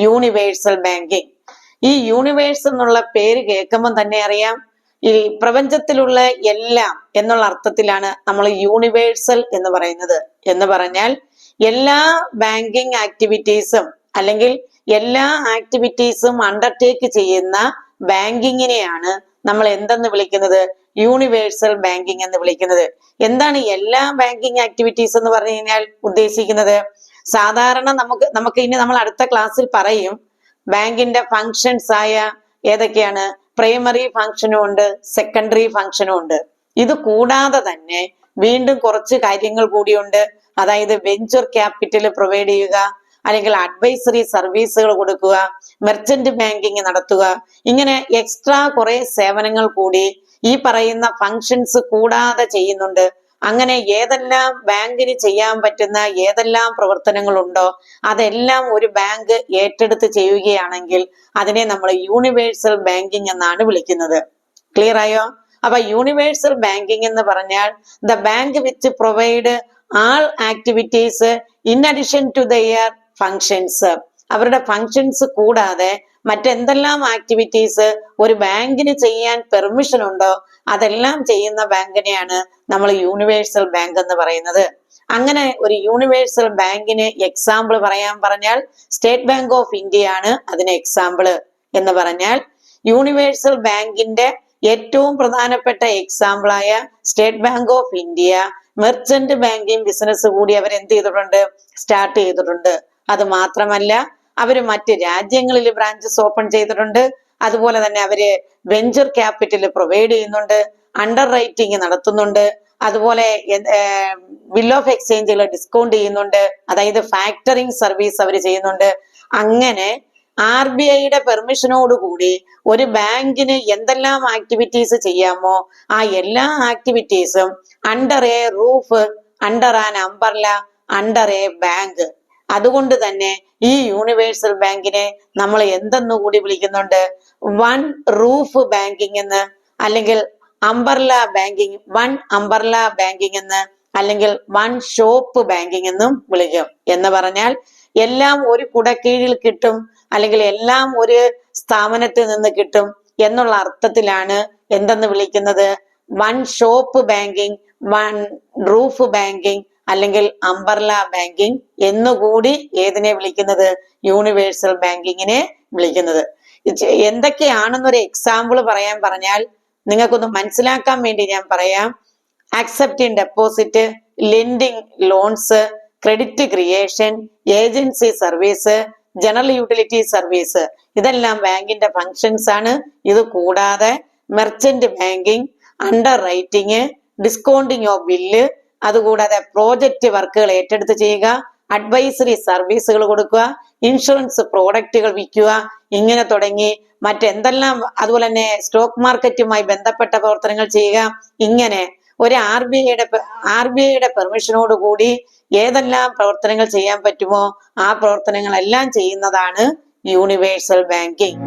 Universal banking. ഈ universe എന്നുള്ള പേര് കേൾക്കുമ്പോൾ തന്നെ അറിയാം ഈ പ്രപഞ്ചത്തിലുള്ള എല്ലാം എന്നുള്ള അർത്ഥത്തിലാണ് നമ്മൾ യൂണിവേഴ്സൽ എന്ന് പറയുന്നത്. എന്ന് പറഞ്ഞാൽ എല്ലാ ബാങ്കിങ് ആക്ടിവിറ്റീസും അല്ലെങ്കിൽ എല്ലാ ആക്ടിവിറ്റീസും അണ്ടർടേക്ക് ചെയ്യുന്ന ബാങ്കിങ്ങിനെയാണ് നമ്മൾ എന്തെന്ന് വിളിക്കുന്നത്? യൂണിവേഴ്സൽ ബാങ്കിങ് എന്ന് വിളിക്കുന്നത്. എന്താണ് എല്ലാ ബാങ്കിങ് ആക്ടിവിറ്റീസ് എന്ന് പറഞ്ഞു കഴിഞ്ഞാൽ ഉദ്ദേശിക്കുന്നത്? സാധാരണ നമുക്ക് ഇനി നമ്മൾ അടുത്ത ക്ലാസ്സിൽ പറയും ബാങ്കിന്റെ ഫങ്ഷൻസ് ആയ ഏതൊക്കെയാണ്? പ്രൈമറി ഫങ്ഷനും ഉണ്ട്, സെക്കൻഡറി ഫങ്ഷനും ഉണ്ട്. ഇത് കൂടാതെ തന്നെ വീണ്ടും കുറച്ച് കാര്യങ്ങൾ കൂടിയുണ്ട്. അതായത് വെഞ്ചർ ക്യാപിറ്റൽ പ്രൊവൈഡ് ചെയ്യുക, അല്ലെങ്കിൽ അഡ്വൈസറി സർവീസുകൾ കൊടുക്കുക, മെർച്ചന്റ് ബാങ്കിങ് നടത്തുക, ഇങ്ങനെ എക്സ്ട്രാ കുറെ സേവനങ്ങൾ കൂടി ഈ പറയുന്ന ഫങ്ഷൻസ് കൂടാതെ ചെയ്യുന്നുണ്ട്. അങ്ങനെ ഏതെല്ലാം ബാങ്കിന് ചെയ്യാൻ പറ്റുന്ന ഏതെല്ലാം പ്രവർത്തനങ്ങളുണ്ടോ അതെല്ലാം ഒരു ബാങ്ക് ഏറ്റെടുത്ത് ചെയ്യുകയാണെങ്കിൽ അതിനെ നമ്മൾ യൂണിവേഴ്സൽ ബാങ്കിങ് എന്നാണ് വിളിക്കുന്നത്. ക്ലിയർ ആയോ? അപ്പൊ യൂണിവേഴ്സൽ ബാങ്കിങ് എന്ന് പറഞ്ഞാൽ the bank which provide all activities in addition to their functions. അവരുടെ ഫങ്ഷൻസ് കൂടാതെ മറ്റെന്തെല്ലാം ആക്ടിവിറ്റീസ് ഒരു ബാങ്കിന് ചെയ്യാൻ പെർമിഷൻ ഉണ്ടോ അതെല്ലാം ചെയ്യുന്ന ബാങ്കിനെയാണ് നമ്മൾ യൂണിവേഴ്സൽ ബാങ്ക് എന്ന് പറയുന്നത്. അങ്ങനെ ഒരു യൂണിവേഴ്സൽ ബാങ്കിന് എക്സാമ്പിൾ പറയാൻ പറഞ്ഞാൽ സ്റ്റേറ്റ് ബാങ്ക് ഓഫ് ഇന്ത്യ ആണ് അതിന് എക്സാമ്പിൾ. എന്ന് പറഞ്ഞാൽ യൂണിവേഴ്സൽ ബാങ്കിന്റെ ഏറ്റവും പ്രധാനപ്പെട്ട എക്സാമ്പിളായ state bank of India merchant banking business കൂടി അവർ എന്ത് ചെയ്തിട്ടുണ്ട്? സ്റ്റാർട്ട് ചെയ്തിട്ടുണ്ട്. അത് മാത്രമല്ല അവര് മറ്റ് രാജ്യങ്ങളിൽ ബ്രാഞ്ചസ് ഓപ്പൺ ചെയ്തിട്ടുണ്ട്. അതുപോലെ തന്നെ അവര് വെഞ്ചർ ക്യാപിറ്റൽ പ്രൊവൈഡ് ചെയ്യുന്നുണ്ട്, അണ്ടർ റൈറ്റിംഗ് നടത്തുന്നുണ്ട്, അതുപോലെ ബിൽ ഓഫ് എക്സ്ചേഞ്ചുകൾ ഡിസ്കൗണ്ട് ചെയ്യുന്നുണ്ട്, അതായത് ഫാക്ടറിങ് സർവീസ് അവർ ചെയ്യുന്നുണ്ട്. അങ്ങനെ RBIയുടെ പെർമിഷനോടുകൂടി ഒരു ബാങ്കിന് എന്തെല്ലാം ആക്ടിവിറ്റീസ് ചെയ്യാമോ ആ എല്ലാ ആക്ടിവിറ്റീസും under a roof, under an umbrella, under a bank. അതുകൊണ്ട് തന്നെ ഈ യൂണിവേഴ്സൽ ബാങ്കിനെ നമ്മൾ എന്തെന്നുകൂടി വിളിക്കുന്നുണ്ട്? വൺ റൂഫ് ബാങ്കിങ് എന്ന്, അല്ലെങ്കിൽ umbrella banking, one umbrella banking എന്ന്, അല്ലെങ്കിൽ വൺ ഷോപ്പ് ബാങ്കിങ് എന്നും വിളിക്കും. എന്ന് പറഞ്ഞാൽ എല്ലാം ഒരു കുടക്കീഴിൽ കിട്ടും, അല്ലെങ്കിൽ എല്ലാം ഒരു സ്ഥാപനത്തിൽ നിന്ന് കിട്ടും എന്നുള്ള അർത്ഥത്തിലാണ് എന്തെന്ന് വിളിക്കുന്നത്? One shop banking, one roof banking, അല്ലെങ്കിൽ അംബർല ബാങ്കിങ് എന്നുകൂടി ഏതിനെ വിളിക്കുന്നത്? യൂണിവേഴ്സൽ ബാങ്കിങ്ങിനെ വിളിക്കുന്നത്. എന്തൊക്കെയാണെന്നൊരു എക്സാമ്പിൾ പറയാൻ പറഞ്ഞാൽ നിങ്ങൾക്കൊന്ന് മനസ്സിലാക്കാൻ വേണ്ടി ഞാൻ പറയാം. Accepting deposit, lending loans, credit creation, agency service, general utility service, ഇതെല്ലാം ബാങ്കിന്റെ ഫങ്ഷൻസ് ആണ്. ഇത് കൂടാതെ merchant banking, under writing, discounting of bill, അതുകൂടാതെ പ്രോജക്റ്റ് വർക്കുകൾ ഏറ്റെടുത്ത് ചെയ്യുക, അഡ്വൈസറി സർവീസുകൾ കൊടുക്കുക, ഇൻഷുറൻസ് പ്രോഡക്റ്റുകൾ വിൽക്കുക, ഇങ്ങനെ തുടങ്ങി മറ്റെന്തെല്ലാം, അതുപോലെ തന്നെ സ്റ്റോക്ക് മാർക്കറ്റുമായി ബന്ധപ്പെട്ട പ്രവർത്തനങ്ങൾ ചെയ്യുക. ഇങ്ങനെ ഒരു RBIയുടെ പെർമിഷനോട് കൂടി ഏതെല്ലാം പ്രവർത്തനങ്ങൾ ചെയ്യാൻ പറ്റുമോ ആ പ്രവർത്തനങ്ങളെല്ലാം ചെയ്യുന്നതാണ് യൂണിവേഴ്സൽ ബാങ്കിങ്.